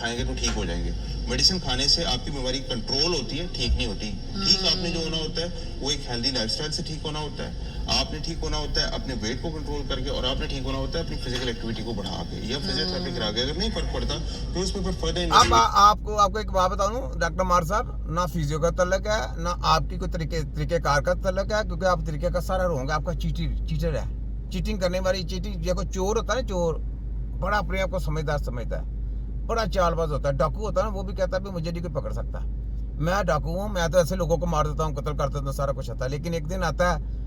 खाएंगे तो ठीक हो जाएंगे। मेडिसिन खाने से आपकी बीमारी कंट्रोल होती है, ठीक नहीं होती। ठीक आपने जो होना होता है वो एक हेल्दी लाइफस्टाइल से ठीक होना होता है। आपने ठीक होना होता है अपने वेट को कंट्रोल करके, और आपने ठीक होना होता है अपनी फिजिकल एक्टिविटी को बढ़ा के या फिजियोथेरेपी करा के। अगर नहीं फर्क पड़ता तो उस पर फर्दर अब आपको एक बात बताऊं डॉक्टर मार साहब, ना फिजियो का तल्लक है ना आपकी कोई तरीकेकार का तल्लक है, क्योंकि आप तरीके का सारा होंगे आपका चीटर है, चीटिंग करने वाली। चीटिंग देखो, चोर होता है ना, चोर बड़ा अपने आप को समझदार समझता है, बड़ा चालबाज होता है। डाकू होता है ना, वो भी कहता है भी मुझे नहीं कोई पकड़ सकता, मैं डाकू हूँ, मैं तो ऐसे लोगों को मार देता हूँ, कत्ल कर देता हूँ, सारा कुछ आता है। लेकिन एक दिन आता है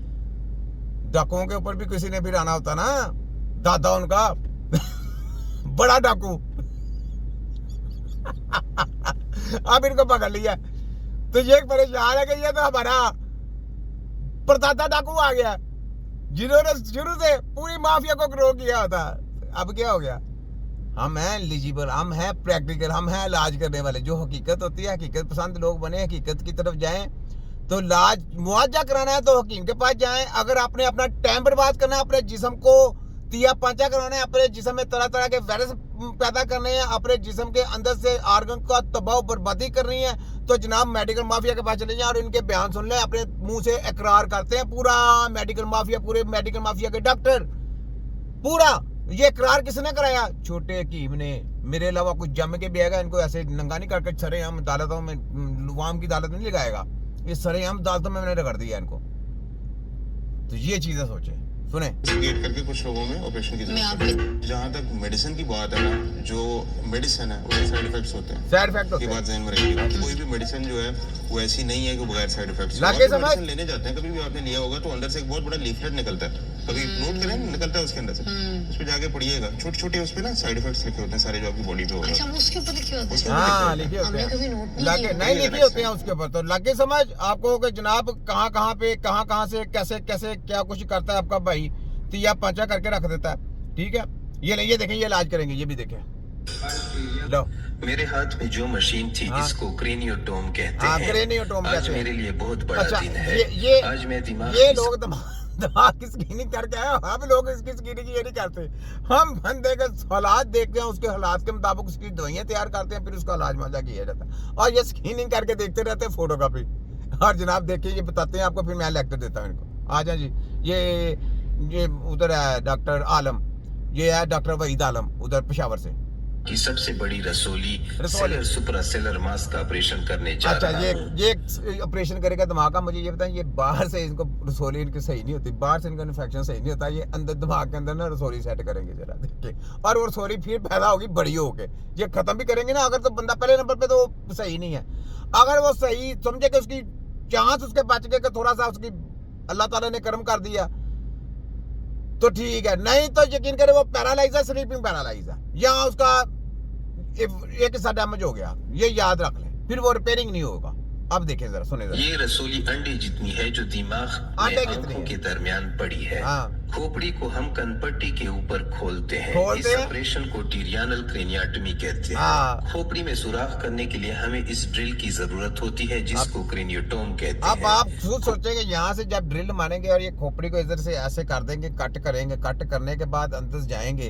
डाकुओं के ऊपर भी किसी ने फिर आना होता ना, दादा उनका बड़ा डाकू अब इनको पकड़ लिया तो ये परेशान है कि ये तो हमारा परदादा डाकू आ गया, जिन्होंने शुरू से पूरी माफिया को ग्रो किया होता। अब क्या हो गया, हम हैं एलिजिबल, हम हैं प्रैक्टिकल, हम हैं इलाज करने वाले। जो हकीकत होती है, हकीकत पसंद लोग बने, हकीकत की तरफ जाएं। तो इलाज मुआवजा कराना है तो हकीम के पास जाएं। अगर आपने अपना टाइम बर्बाद करना है, अपने जिस्म को तिया पांचा कराना है, अपने जिस्म में तरह तरह के वायरस पैदा करने हैं, अपने जिस्म के अंदर से आर्गन का तबाह बर्बादी करनी है, तो जनाब मेडिकल माफिया के पास चले जाएं और इनके बयान सुन लें। अपने मुंह से इकरार करते हैं पूरा मेडिकल माफिया, पूरे मेडिकल माफिया के डॉक्टर, पूरा ये इकरार किसने कराया? छोटे हकीम ने। मेरे अलावा कुछ जम के भी आएगा, इनको ऐसे नंगा नहीं करके सरे हम अदालतों में, लुवाम की अदालत नहीं लगाएगा, ये सरे हम अदालतों में मैंने रगड़ दिया इनको। तो ये चीजें सोचे, सुने गेट करके कुछ लोगों में ऑपरेशन की जरूरत है। जहाँ तक मेडिसिन की बात है ना, जो मेडिसिन है उसके साइड इफेक्ट्स होते हैं। साइड इफेक्ट होते हैं, बात ज़हन में रखिएगा। कोई भी मेडिसिन जो है वो ऐसी नहीं है कि बगैर साइड इफेक्ट्स। मेडिसिन लेने जाते हैं, कभी भी आपने लिया होगा तो अंदर से एक बहुत बड़ा लीफलेट निकलता है, कभी नोट करें, निकलता है उसके अंदर से, उस पर जाके पढ़िएगा, छोटे छोटे उस पर ना साइड इफेक्ट्स लिखे होते हैं सारे जो आपकी बॉडी पे होगा। अच्छा, उसके ऊपर लिखे होते हैं? हाँ, लिखे होते हैं, नहीं लिखे होते हैं उसके ऊपर। तो लगे समझ आपको कि जनाब कहाँ पे कहाँ से कैसे कैसे क्या कुछ करता है आपका भाई, तो या पांचा करके रख देता है। ठीक है, ये देखें, ये इलाज करेंगे, ये भी देखें। लो, मेरे हाथ में जो मशीन थी, जिसको क्रेनियोटोम कहते हैं, क्रेनियोटोम आज मेरे लिए बहुत बड़ा दिन है। आज मैं ये लोग दिमाग की स्क्रीनिंग करके आए, हम लोग इसकी स्क्रीनिंग ये नहीं करते। हम बंदे के हालात देखते हैं, उसके हालात के मुताबिक उसकी दवाइयां तैयार करते हैं, फिर उसका इलाज मजा किया जाता है। और ये स्क्रीनिंग करके देखते रहते हैं फोटोकॉपी। और जनाब देखिए, ये बताते हैं आपको, फिर मैं लेक्चर देता हूँ इनको। आ जाए जी, ये उधर है डॉक्टर आलम, ये है डॉक्टर वहीद आलम उधर पेशावर से की सबसे बड़ी रसोली सेलर सुपरा सेलर मास का ऑपरेशन करने जा रहा है। ये ऑपरेशन करेगा दिमाग का। मुझे ये बताएं, ये बाहर से इनको रसोली इनकी सही नहीं होती, बाहर से इनका इन्फेक्शन सही नहीं होता, ये अंदर दिमाग के अंदर ना रसोली सेट करेंगे जरा देखिए, और वो रसोली फिर पैदा होगी बड़ी होके, ये खत्म भी करेंगे ना अगर, तो बंदा पहले नंबर पे तो सही नहीं है। अगर वो सही समझे कि उसकी चांस उसके बच गए, थोड़ा सा उसकी अल्लाह ताला ने कर्म कर दिया तो ठीक है, नहीं तो यकीन करे वो पैरालाइज है, स्लीपिंग पैरालाइज है, या उसका एक हिस्सा डैमेज हो गया, ये याद रख लें, फिर वो रिपेयरिंग नहीं होगा। अब देखें जरा, सुने जरा। ये रसोली अंडे जितनी है जो दिमाग में आंखों के दरमियान पड़ी है। खोपड़ी को हम कनपट्टी के ऊपर खोलते हैं। इस ऑपरेशन को टिरियानल क्रेनियाटमी कहते हैं। खोपड़ी में सुराख करने के लिए हमें इस ड्रिल की जरूरत होती है, जिसको क्रेनियोटोम कहते हैं। अब आप खुद सोचेंगे, यहाँ से जब ड्रिल मारेंगे और ये खोपड़ी को इधर से ऐसे कर देंगे, कट करेंगे, कट करने के बाद अंदर जाएंगे,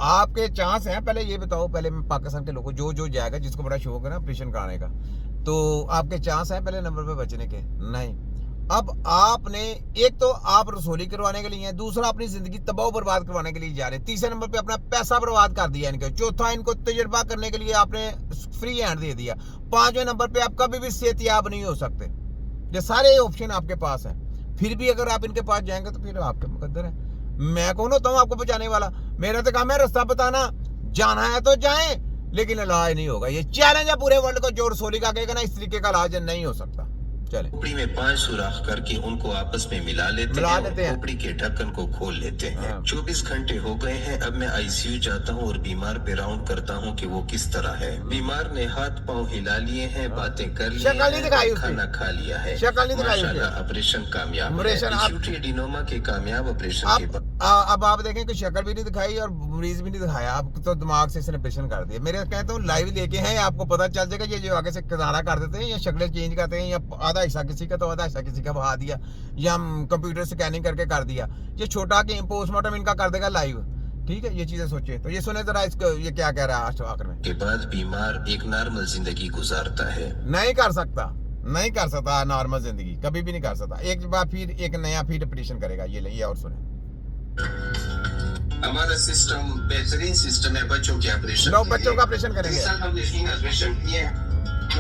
आपके चांस हैं। पहले ये बताओ, पहले मैं पाकिस्तान के लोगों जो जाएगा, जिसको बड़ा शौक है ना ऑपरेशन कराने का, तो आपके चांस हैं पहले नंबर पे बचने के? नहीं। अब आपने एक तो आप रसोली करवाने के लिए, दूसरा अपनी जिंदगी तबाह बर्बाद करवाने के लिए जा रहे हैं, तीसरे नंबर पे अपना पैसा बर्बाद कर दिया इनके, चौथा इनको तजुर्बा करने के लिए आपने फ्री हैंड दे दिया, पांचवें नंबर पे आप कभी भी सेहतयाब नहीं हो सकते। ये सारे ऑप्शन आपके पास है, फिर भी अगर आप इनके पास जाएंगे तो फिर आपके मुकद्दर है। मैं कौन होता हूँ आपको बचाने वाला? मेरा तो काम है रास्ता बताना, जाना है तो जाएं, लेकिन इलाज नहीं होगा। ये चैलेंज है पूरे वर्ल्ड को, जो रसोली का कहेगा ना इस तरीके का इलाज नहीं हो सकता। चले, खोपड़ी में 5 सुराख करके उनको आपस में मिला लेते हैं। खोपड़ी के ढक्कन को खोल लेते हैं। 24 घंटे हो गए हैं। अब मैं आईसीयू जाता हूँ और बीमार पे राउंड करता हूँ कि वो किस तरह है। बीमार ने हाथ पांव हिला लिए हैं, बातें कर ली हैं, खाना खा लिया है। माशाल्लाह ऑपरेशन कामयाब है। एडिनोमा के कामयाब ऑपरेशन के बाद अब आप देखें कि शक्ल भी नहीं दिखाई और मरीज भी नहीं दिखाया, आप तो दिमाग से इसने ऑपरेशन कर दिया। मेरे कहता हूँ लाइव लेके हैं, आपको पता चल जाएगा। ये जो आगे से किनारा कर देते हैं या शक्लें चेंज करते हैं, या आधा हिस्सा किसी का तो आधा हिस्सा किसी का बहा दिया, या कंप्यूटर स्कैनिंग करके कर दिया। ये छोटा कि पोस्टमार्टम इनका कर देगा लाइव, ठीक है, ये चीजें सोचे। तो ये सुने जरा इसको, ये क्या कह रहा है आखिर में। के बाद बीमार एक नॉर्मल जिंदगी गुजारता है। नहीं कर सकता नॉर्मल जिंदगी, कभी भी नहीं कर सकता। एक बार फिर एक नया फिर डिप्रेशन करेगा। ये ले और सुने। हमारा सिस्टम बेहतरीन सिस्टम है बच्चों के ऑपरेशन। लोग बच्चों का ऑपरेशन करेंगे। हमने 3 ऑपरेशन किए।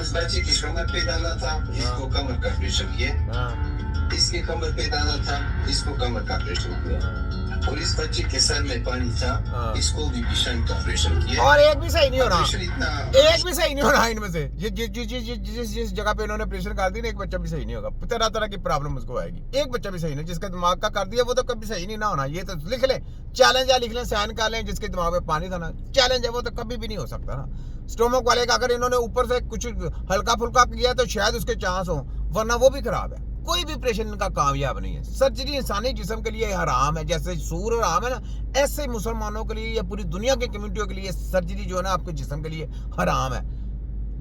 उस बच्चे की कमर पे डाला था, इसको कमर का ऑपरेशन किया। इसके कमर पे डाला था, इसको कमर का ऑपरेशन किया। और इस बच्चे के सर में पानी था, इसको भी विषण का ऑपरेशन किया। और एक भी सही नहीं होना, एक भी सही नहीं होना इनमें से। जिस जगह पे इन्होंने ऑपरेशन कर दी ना, एक बच्चा भी सही नहीं होगा। तरह तरह की प्रॉब्लम उसको आएगी। एक बच्चा भी सही नहीं, जिसका दिमाग का कर दिया वो तो कभी सही नहीं ना होना। ये तो लिख ले, चैलेंज है, लिख लें, साइन कर लें। जिसके दिमाग में पानी था ना, चैलेंज है, वो तो कभी भी नहीं हो सकता ना। स्टोमक वाले का अगर इन्होंने ऊपर से कुछ हल्का फुल्का किया तो शायद उसके चांस हो, वरना वो भी खराब है। कोई भी ऑपरेशन इनका कामयाब नहीं है। सर्जरी इंसानी जिस्म के लिए हराम है, जैसे सूर हराम है ना, ऐसे मुसलमानों के लिए या पूरी दुनिया के कम्युनिटियों के लिए सर्जरी जो है ना, आपके जिस्म के लिए हराम है।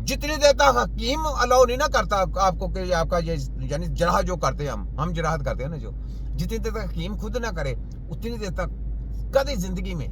जितनी देर तक हकीम अलाउ नहीं ना करता आपको कि आपका ये यानी जराह जो करते हैं हम जराहत करते हैं ना, जो जितनी देर तक हकीम खुद ना करे, उतनी देर तक कभी जिंदगी में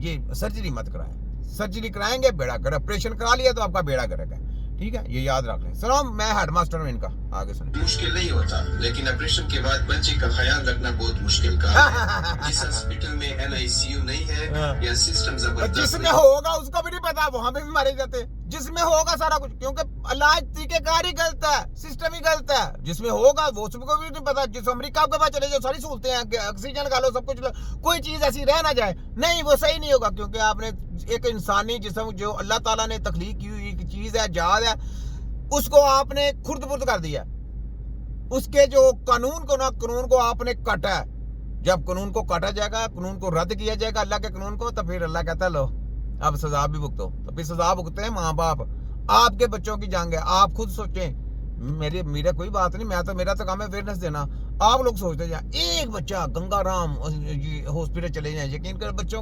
ये सर्जरी मत कराएं। सर्जरी कराएंगे बेड़ा गर्क, ऑपरेशन करा लिया तो आपका बेड़ा गर्क है। ठीक है, ये याद रख लें। सुनो, मैं हेडमास्टर हूं इनका, आगे सुनो। मुश्किल नहीं होता, लेकिन ऑपरेशन के बाद बच्चे का ख्याल रखना बहुत मुश्किल काम है। जिस हॉस्पिटल में NICU नहीं है या सिस्टम जबरदस्त, जिसमें होगा उसको भी नहीं पता, वहां पे भी मारे जाते। जिसमें होगा सारा कुछ, क्योंकि इलाज तरीकेकार ही गलत है, सिस्टम ही गलत है। जिसमें होगा वो सबको भी नहीं पता। जिस अमेरिका के पास चले जाओ, सारी सहूलतें हैं, ऑक्सीजन लगा लो, सब कुछ, कोई चीज ऐसी रह ना जाए, नहीं, वो सही नहीं होगा। क्योंकि आपने एक इंसानी जिस्म जो अल्लाह ताला ने तख्लीक की हुई चीज है, जाद है, उसको आपने खुर्द-बुर्द कर दिया। उसके जो कानून को आपने काटा है। जब कानून को काटा जाएगा, कानून को रद्द किया जाएगा, अल्लाह के कानून को, तो फिर अल्लाह कहता है लो अब सजा भी भुगतो। तो फिर सजा भुगते हैं माँ बाप, आपके बच्चों की जान है। आप खुद सोचें, मेरा कोई बात नहीं, मेरा तो काम है अवेयरनेस देना। आप लोग सोचते जाए, एक बच्चा गंगाराम हॉस्पिटल चले जाए, यकीन कर बच्चों